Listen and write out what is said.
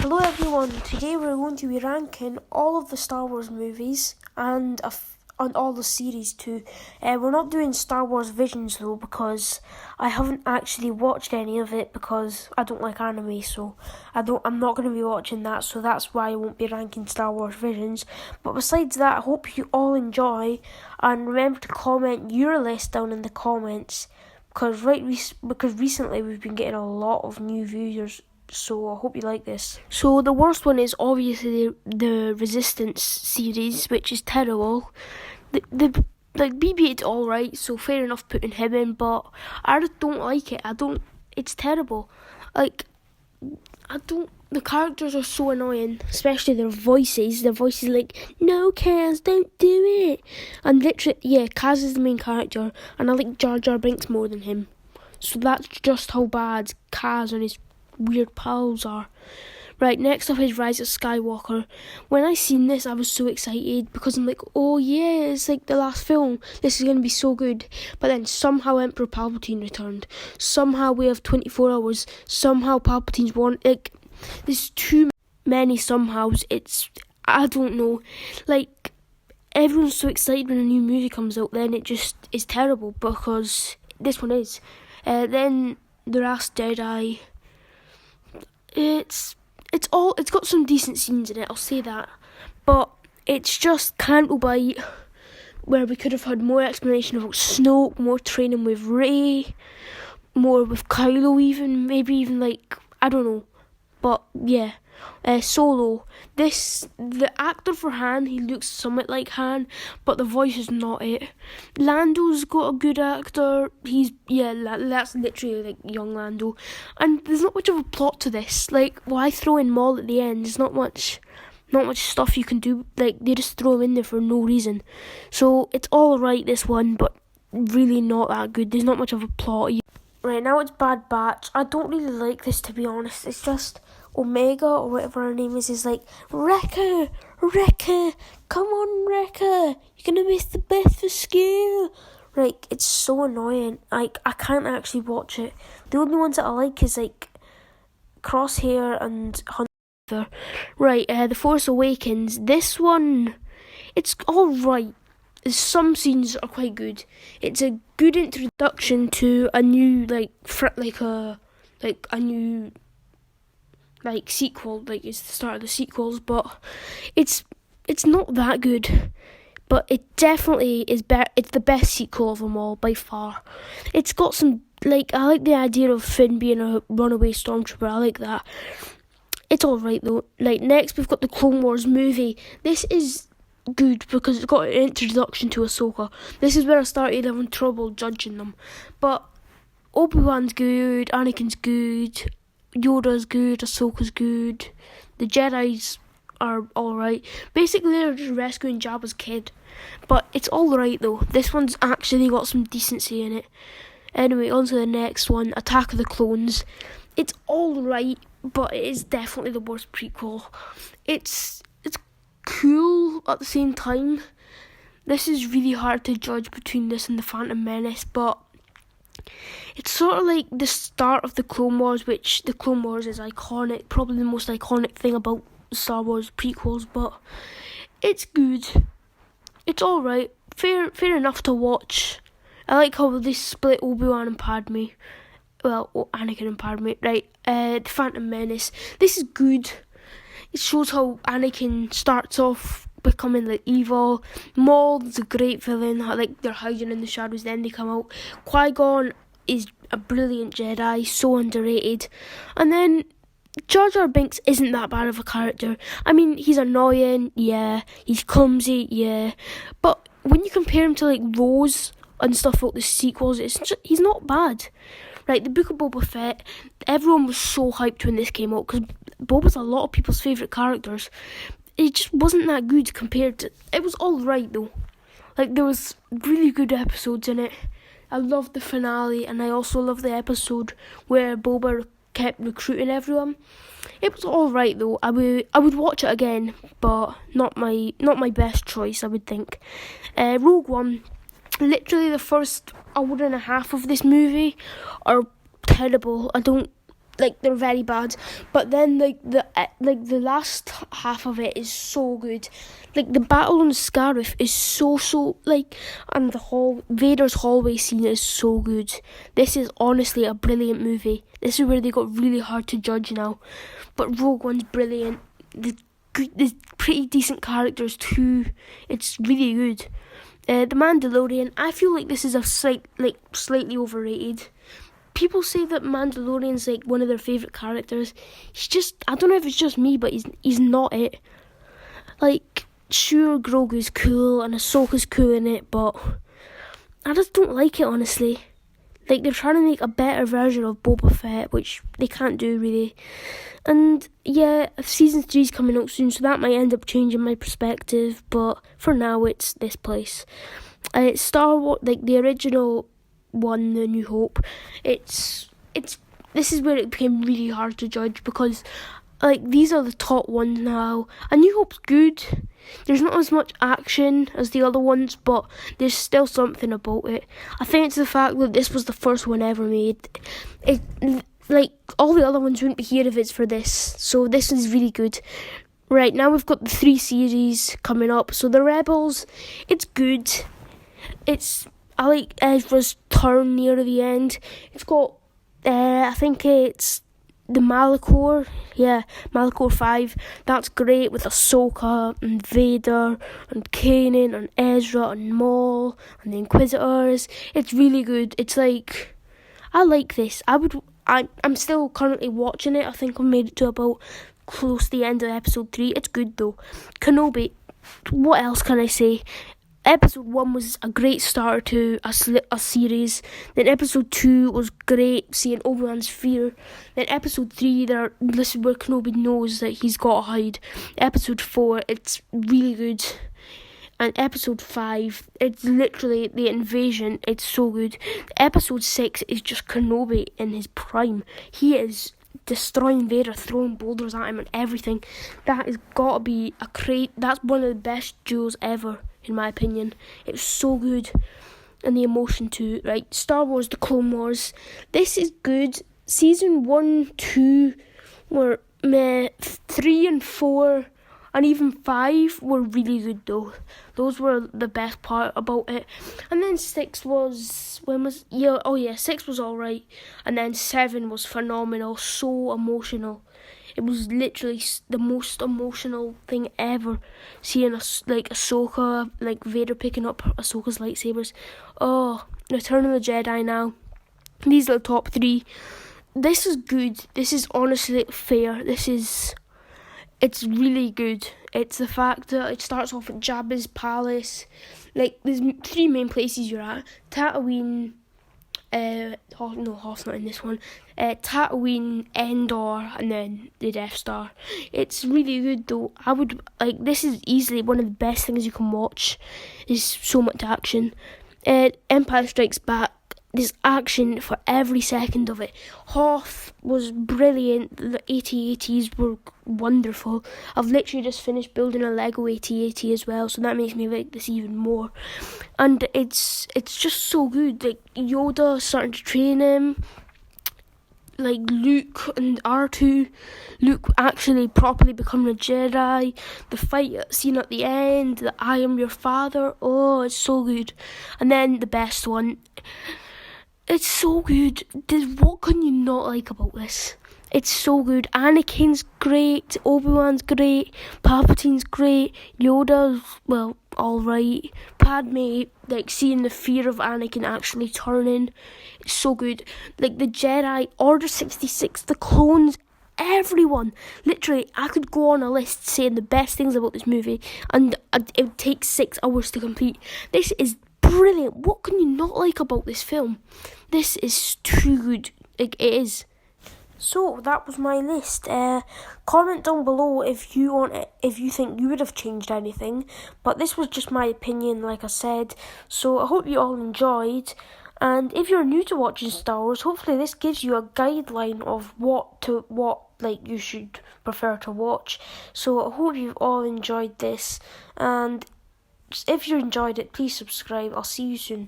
Hello everyone, today we're going to be ranking all of the Star Wars movies and on all the series too. We're not doing Star Wars Visions though because I haven't actually watched any of it because I don't like anime, so I'm not going to be watching that, so that's why I won't be ranking Star Wars Visions. But besides that, I hope you all enjoy, and remember to comment your list down in the comments because recently we've been getting a lot of new viewers. So I hope you like this. So the worst one is obviously the Resistance series, which is terrible. The BB-8's alright, so fair enough putting him in, but I just don't like it. It's terrible. The characters are so annoying, especially their voices. Their voices like, no Kaz, don't do it. And literally, yeah, Kaz is the main character, and I like Jar Jar Binks more than him. So that's just how bad Kaz and his weird pals are. Right, next up is Rise of Skywalker. When I seen this, I was so excited because I'm like, oh yeah, it's like the last film. This is going to be so good. But then somehow Emperor Palpatine returned. Somehow we have 24 hours. Somehow Palpatine's won. Like, there's too many somehows. I don't know. Like, everyone's so excited when a new movie comes out, then it just is terrible because this one is. Then The Last Jedi. It's got some decent scenes in it, I'll say that, but it's just Canto Bite, where we could have had more explanation about Snoke, more training with Rey, more with Kylo even, maybe even like, I don't know, but yeah. Solo, the actor for Han, he looks somewhat like Han, but the voice is not it. Lando's got a good actor. That's literally like young Lando, and there's not much of a plot to this. Like, why throw in Maul at the end? There's not much stuff you can do. Like, they just throw him in there for no reason. So it's all right, this one, but really not that good. There's not much of a plot. Right, now it's Bad Batch. I don't really like this, to be honest. It's just Omega, or whatever her name is like, Wrecker, come on Wrecker, you're gonna miss the best for school. Like, it's so annoying. Like, I can't actually watch it. The only ones that I like is like Crosshair and Hunter. Right, The Force Awakens. This one, it's alright. Some scenes are quite good. It's a good introduction to a new a new sequel. Like, it's the start of the sequels, but it's not that good. But it definitely is it's the best sequel of them all by far. It's got some I like the idea of Finn being a runaway stormtrooper. I like that. It's alright though. Like, next we've got the Clone Wars movie. This is good because it's got an introduction to Ahsoka. This is where I started having trouble judging them. But Obi-Wan's good, Anakin's good, Yoda's good, Ahsoka's good. The Jedis are alright. Basically, they're just rescuing Jabba's kid. But it's alright though. This one's actually got some decency in it. Anyway, on to the next one, Attack of the Clones. It's alright, but it is definitely the worst prequel. It's cool at the same time. This is really hard to judge between this and The Phantom Menace, but it's sort of like the start of the Clone Wars, which the Clone Wars is iconic, probably the most iconic thing about Star Wars prequels, but it's good. It's alright. Fair enough to watch. I like how they split Obi-Wan and Padme. Well, Anakin and Padme. Right, The Phantom Menace. This is good. It shows how Anakin starts off becoming like evil. Maul's a great villain. Like, they're hiding in the shadows, then they come out. Qui-Gon is a brilliant Jedi, so underrated. And then Jar Jar Binks isn't that bad of a character. I mean, he's annoying, yeah. He's clumsy, yeah. But when you compare him to like Rose and stuff like the sequels, he's not bad. Right, the Book of Boba Fett, everyone was so hyped when this came out because Boba's a lot of people's favourite characters. It just wasn't that good compared to... It was alright though. Like, there was really good episodes in it. I loved the finale, and I also loved the episode where Boba kept recruiting everyone. It was alright though. I would watch it again, but not my best choice, I would think. Rogue One. Literally the first hour and a half of this movie are terrible. like they're very bad, but then the last half of it is so good. Like the battle on Scarif is so like, and Vader's hallway scene is so good. This is honestly a brilliant movie. This is where they got really hard to judge now, but Rogue One's brilliant. There's pretty decent characters too. It's really good. The Mandalorian, I feel like this is slightly overrated. People say that Mandalorian's like one of their favourite characters. He's just, I don't know if it's just me, but he's not it. Like, sure, Grogu's cool and Ahsoka's cool in it, but I just don't like it, honestly. Like, they're trying to make a better version of Boba Fett, which they can't do, really. And, yeah, Season 3's coming out soon, so that might end up changing my perspective, but for now, it's this place. It's Star Wars, like, the original one, The New Hope. This is where it became really hard to judge, because, like, these are the top ones now. A New Hope's good. There's not as much action as the other ones, but there's still something about it. I think it's the fact that this was the first one ever made. Like, all the other ones wouldn't be here if it's for this. So this is really good. Right, now we've got the 3 series coming up. So the Rebels, it's good. I like Ezra's turn near the end. It's got, I think it's the Malachor. Yeah, Malachor 5. That's great with Ahsoka and Vader and Kanan and Ezra and Maul and the Inquisitors. It's really good. It's like, I like this. I'm still currently watching it. I think I've made it to about close to the end of episode 3. It's good though. Kenobi, what else can I say? Episode 1 was a great start to a series. Then episode 2 was great, seeing Obi-Wan's fear. Then episode 3, this is where Kenobi knows that he's got to hide. Episode 4, it's really good. And episode 5, it's literally the invasion. It's so good. Episode 6 is just Kenobi in his prime. He is destroying Vader, throwing boulders at him and everything. That has got to be that's one of the best duels ever, in my opinion. It's so good. And the emotion too. Right, Star Wars The Clone Wars. This is good. Season 1, 2 were meh. 3 and 4 and even 5 were really good though. Those were the best part about it. And then 6 was, 6 was alright. And then 7 was phenomenal, so emotional. It was literally the most emotional thing ever. Seeing Ahsoka, like Vader picking up Ahsoka's lightsabers. Oh, Return of the Jedi now. These are the top 3. This is good. This is honestly fair. It's really good. It's the fact that it starts off at Jabba's palace. Like, there's 3 main places you're at. Tatooine, Hoth's not in this one. Tatooine, Endor, and then the Death Star. It's really good though. This is easily one of the best things you can watch. There's so much action. Empire Strikes Back. There's action for every second of it. Hoth was brilliant. The AT-ATs were wonderful. I've literally just finished building a Lego AT-AT as well, so that makes me like this even more. And it's just so good. Like, Yoda starting to train him. Like, Luke and R2. Luke actually properly becoming a Jedi. The fight scene at the end. The I am your father. Oh, it's so good. And then the best one. It's so good. What can you not like about this? It's so good. Anakin's great. Obi-Wan's great. Palpatine's great. Yoda's, well, alright. Padme, like, seeing the fear of Anakin actually turning. It's so good. Like, the Jedi, Order 66, the clones, everyone. Literally, I could go on a list saying the best things about this movie, and it would take 6 hours to complete. This is brilliant. What can you not like about this film? This is too good. Like, it is. So that was my list. Comment down below if you think you would have changed anything. But this was just my opinion, like I said. So I hope you all enjoyed. And if you're new to watching Star Wars, hopefully this gives you a guideline of what you should prefer to watch. So I hope you've all enjoyed this. And if you enjoyed it, please subscribe. I'll see you soon.